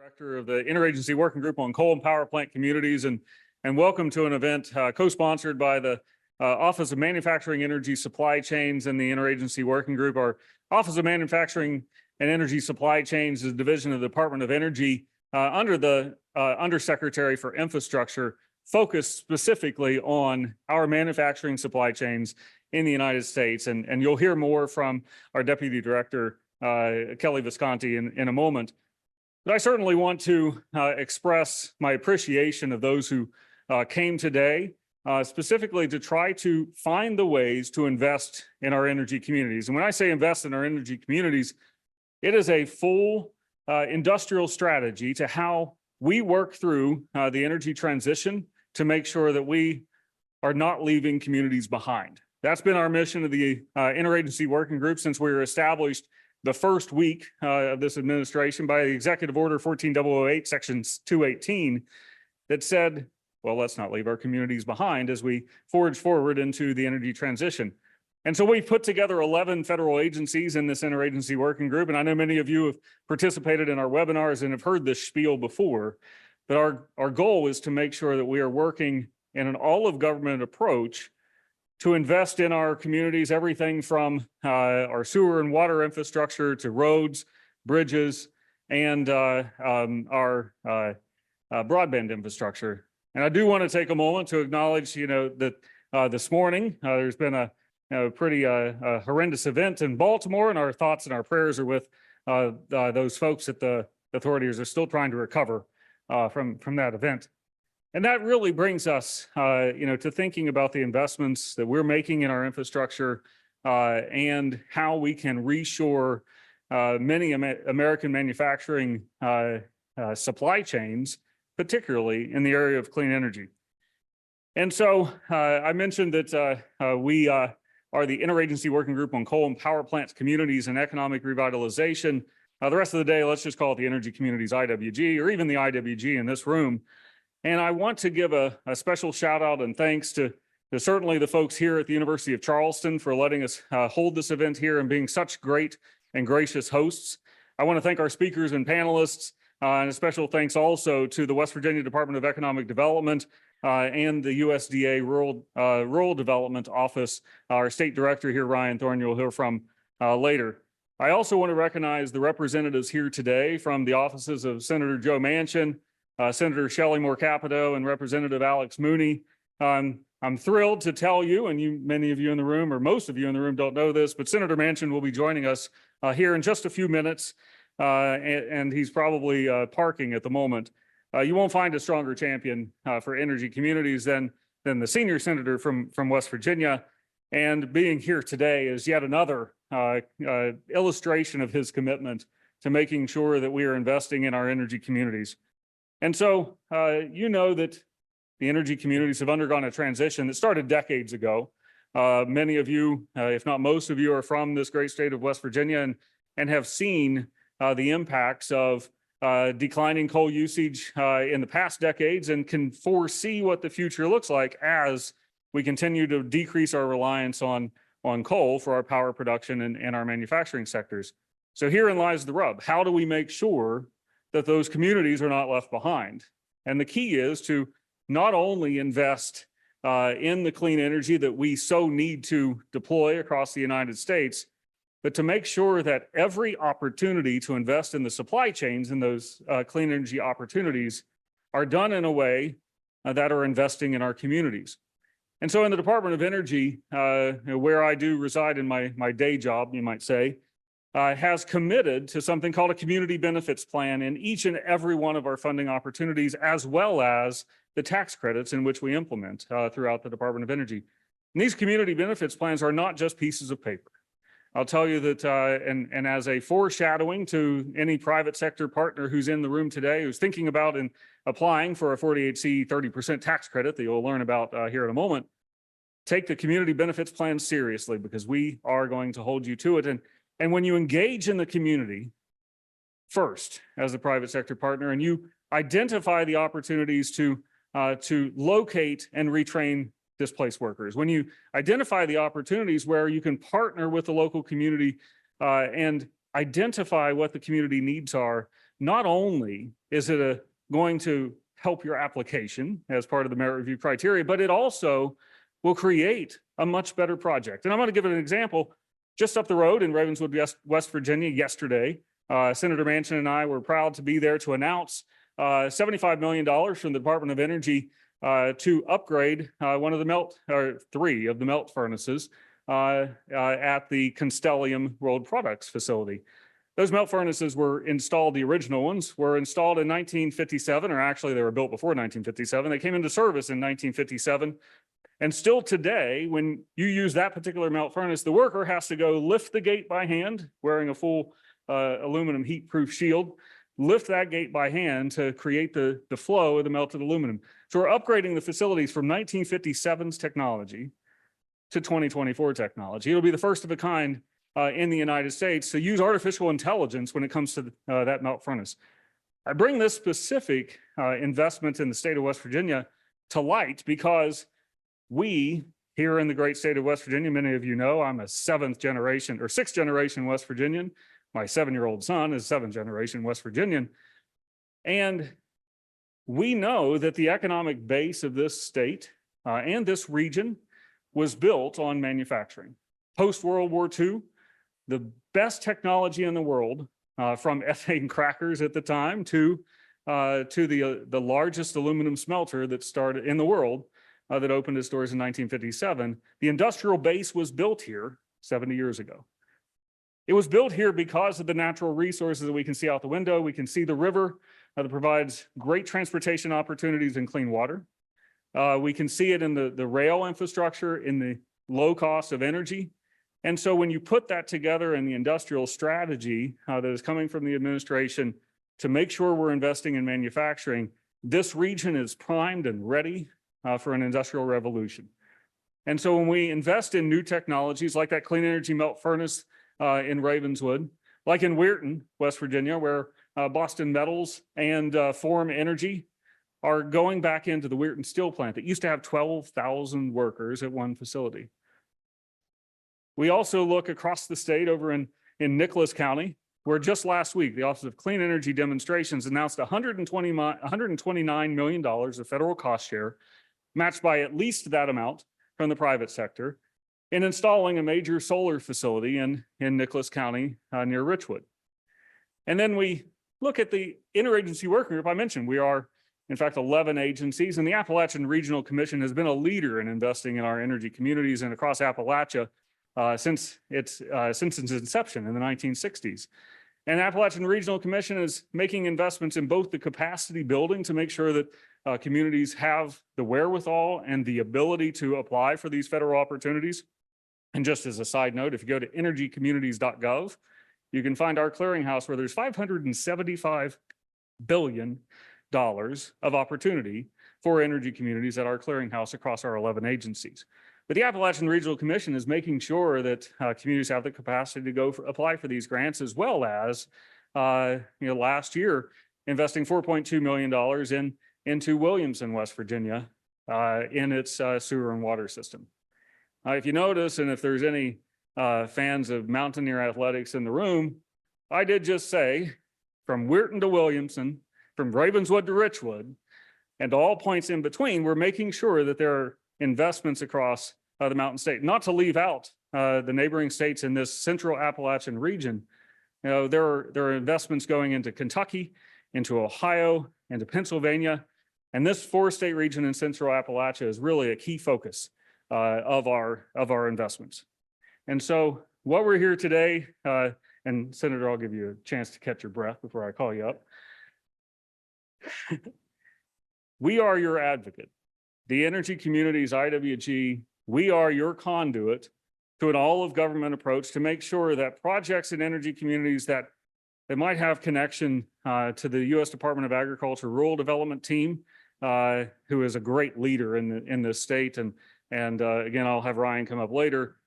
Director of the Interagency Working Group on Coal and Power Plant Communities, and welcome to an event co-sponsored by the Office of Manufacturing Energy Supply Chains and the Interagency Working Group. Our Office of Manufacturing and Energy Supply Chains is a division of the Department of Energy under the Undersecretary for Infrastructure, focused specifically on our manufacturing supply chains in the United States. And you'll hear more from our Deputy Director, Kelly Visconti, in a moment. But I certainly want to express my appreciation of those who came today, specifically to try to find the ways to invest in our energy communities. And when I say invest in our energy communities, it is a full industrial strategy to how we work through the energy transition to make sure that we are not leaving communities behind. That's been our mission of the Interagency Working Group since we were established the first week of this administration by Executive Order 14008, Section 218, that said, well, let's not leave our communities behind as we forge forward into the energy transition. And so we've put together 11 federal agencies in this Interagency Working Group. And I know many of you have participated in our webinars and have heard this spiel before, but our goal is to make sure that we are working in an all-of-government approach to invest in our communities, everything from our sewer and water infrastructure to roads, bridges, and our broadband infrastructure. And I do want to take a moment to acknowledge, that this morning there's been a pretty horrendous event in Baltimore, and our thoughts and our prayers are with those folks that the authorities are still trying to recover from that event. And that really brings us, to thinking about the investments that we're making in our infrastructure and how we can reshore many American manufacturing supply chains, particularly in the area of clean energy. And so I mentioned that we are the Interagency Working Group on Coal and Power Plants, Communities, and Economic Revitalization. The rest of the day, let's just call it the Energy Communities IWG, or even the IWG in this room. And I want to give a special shout out and thanks to certainly the folks here at the University of Charleston for letting us hold this event here and being such great and gracious hosts. I want to thank our speakers and panelists, and a special thanks also to the West Virginia Department of Economic Development and the USDA Rural Development Office, our state director here, Ryan Thorne, you'll hear from later. I also want to recognize the representatives here today from the offices of Senator Joe Manchin, Senator Shelley Moore Capito, and Representative Alex Mooney. I'm thrilled to tell you, and many of you in the room, or most of you in the room don't know this, but Senator Manchin will be joining us here in just a few minutes, and he's probably parking at the moment. You won't find a stronger champion for energy communities than the senior senator from West Virginia, and being here today is yet another illustration of his commitment to making sure that we are investing in our energy communities. And so you know that the energy communities have undergone a transition that started decades ago. Many of you, if not most of you, are from this great state of West Virginia and have seen the impacts of declining coal usage in the past decades and can foresee what the future looks like as we continue to decrease our reliance on coal for our power production and our manufacturing sectors. So herein lies the rub. How do we make sure that those communities are not left behind? And the key is to not only invest in the clean energy that we so need to deploy across the United States, but to make sure that every opportunity to invest in the supply chains and those clean energy opportunities are done in a way that are investing in our communities. And so in the Department of Energy, where I do reside in my day job, you might say, has committed to something called a community benefits plan in each and every one of our funding opportunities, as well as the tax credits in which we implement throughout the Department of Energy. And these community benefits plans are not just pieces of paper. I'll tell you that, and as a foreshadowing to any private sector partner who's in the room today, who's thinking about applying for a 48C 30% tax credit that you'll learn about here in a moment, take the community benefits plan seriously, because we are going to hold you to it. And when you engage in the community first as a private sector partner, and you identify the opportunities to locate and retrain displaced workers, when you identify the opportunities where you can partner with the local community and identify what the community needs are. Not only is it going to help your application as part of the merit review criteria, but it also will create a much better project. And I'm going to give it an example. Just up the road in Ravenswood, West Virginia, yesterday, Senator Manchin and I were proud to be there to announce $75 million from the Department of Energy to upgrade one of the three of the melt furnaces at the Constellium Rolled Products facility. Those melt furnaces were installed, the original ones were installed in 1957, or actually they were built before 1957. They came into service in 1957. And still today, when you use that particular melt furnace, the worker has to go lift the gate by hand, wearing a full aluminum heat-proof shield, lift that gate by hand to create the flow of the melted aluminum. So we're upgrading the facilities from 1957's technology to 2024 technology. It'll be the first of a kind in the United States to use artificial intelligence when it comes to that melt furnace. I bring this specific investment in the state of West Virginia to light because we here in the great state of West Virginia, many of you know, I'm a sixth generation West Virginian. My 7-year-old son is 7th generation West Virginian. And we know that the economic base of this state and this region was built on manufacturing. Post-World War II, the best technology in the world, from ethane crackers at the time to the largest aluminum smelter that started in the world, that opened its doors in 1957. The industrial base was built here 70 years ago. It was built here because of the natural resources that we can see out the window. We can see the river that provides great transportation opportunities and clean water. We can see it in the rail infrastructure, in the low cost of energy. And so when you put that together in the industrial strategy that is coming from the administration to make sure we're investing in manufacturing, this region is primed and ready for an industrial revolution. And so when we invest in new technologies like that clean energy melt furnace in Ravenswood, like in Weirton, West Virginia, where Boston Metals and Forum Energy are going back into the Weirton steel plant that used to have 12,000 workers at one facility. We also look across the state over in Nicholas County, where just last week, the Office of Clean Energy Demonstrations announced $129 million of federal cost share, matched by at least that amount from the private sector, in installing a major solar facility in Nicholas County near Richwood. And then we look at the interagency working group I mentioned. We are, in fact, 11 agencies, and the Appalachian Regional Commission has been a leader in investing in our energy communities and across Appalachia since its inception in the 1960s. And the Appalachian Regional Commission is making investments in both the capacity building to make sure that communities have the wherewithal and the ability to apply for these federal opportunities. And just as a side note, if you go to energycommunities.gov, you can find our clearinghouse where there's $575 billion of opportunity for energy communities at our clearinghouse across our 11 agencies. But the Appalachian Regional Commission is making sure that communities have the capacity to go apply for these grants, as well as, last year, investing $4.2 million into Williamson, West Virginia, in its sewer and water system. If you notice, and if there's any fans of Mountaineer athletics in the room, I did just say from Weirton to Williamson, from Ravenswood to Richwood, and all points in between, we're making sure that there are investments across the Mountain State, not to leave out the neighboring states in this Central Appalachian region. There are investments going into Kentucky, into Ohio, into Pennsylvania, and this 4-state region in Central Appalachia is really a key focus of our investments. And so what we're here today, and Senator, I'll give you a chance to catch your breath before I call you up. We are your advocate. The Energy Communities IWG, we are your conduit to an all-of-government approach to make sure that projects in energy communities that might have connection to the U.S. Department of Agriculture Rural Development Team, who is a great leader in this state, and again, I'll have Ryan come up later,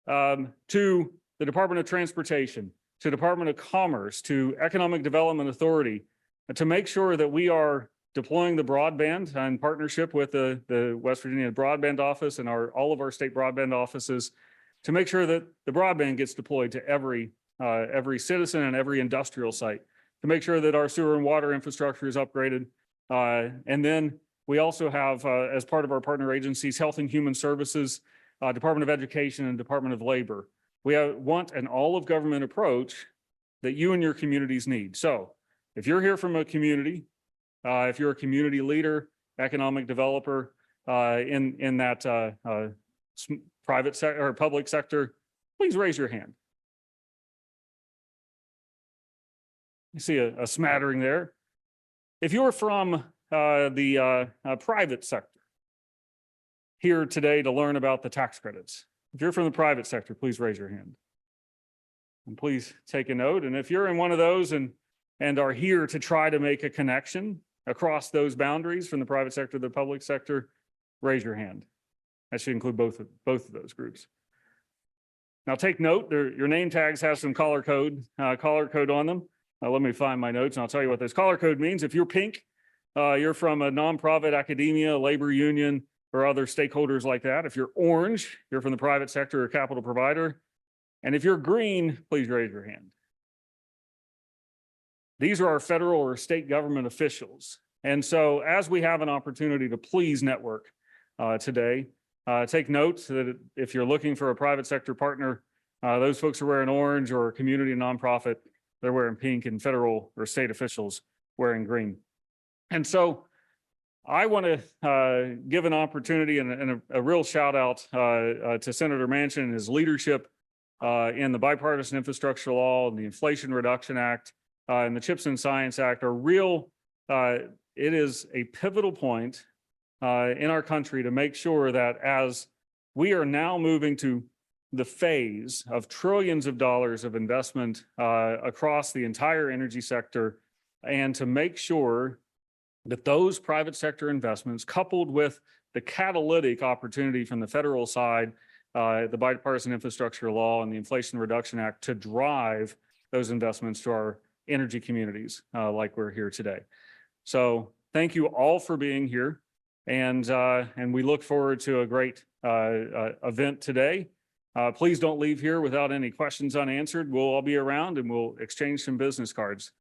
to the Department of Transportation, to Department of Commerce, to Economic Development Authority, to make sure that we are deploying the broadband in partnership with the West Virginia Broadband Office and all of our state broadband offices to make sure that the broadband gets deployed to every every citizen and every industrial site to make sure that our sewer and water infrastructure is upgraded. And then we also have, as part of our partner agencies, Health and Human Services, Department of Education, and Department of Labor. We want an all-of-government approach that you and your communities need. So if you're here from a community, if you're a community leader, economic developer in that private sector or public sector, please raise your hand. You see a smattering there. If you're from the private sector here today to learn about the tax credits, if you're from the private sector, please raise your hand. And please take a note. And if you're in one of those and are here to try to make a connection across those boundaries from the private sector to the public sector, raise your hand. That should include both of those groups. Now take note, your name tags have some color code on them. Let me find my notes and I'll tell you what this color code means. If you're pink, you're from a nonprofit, academia, labor union, or other stakeholders like that. If you're orange, you're from the private sector or capital provider. And if you're green, please raise your hand. These are our federal or state government officials. And so as we have an opportunity to please network today, take note that if you're looking for a private sector partner, those folks are wearing orange, or community and nonprofit, they're wearing pink, and federal or state officials wearing green. And so I want to give an opportunity and a real shout out to Senator Manchin and his leadership in the Bipartisan Infrastructure Law and the Inflation Reduction Act and the CHIPS and Science Act are real. It is a pivotal point in our country to make sure that as we are now moving to the phase of trillions of dollars of investment across the entire energy sector, and to make sure that those private sector investments, coupled with the catalytic opportunity from the federal side, the Bipartisan Infrastructure Law and the Inflation Reduction Act, to drive those investments to our energy communities like we're here today. So thank you all for being here. And we look forward to a great event today. Please don't leave here without any questions unanswered. We'll all be around and we'll exchange some business cards.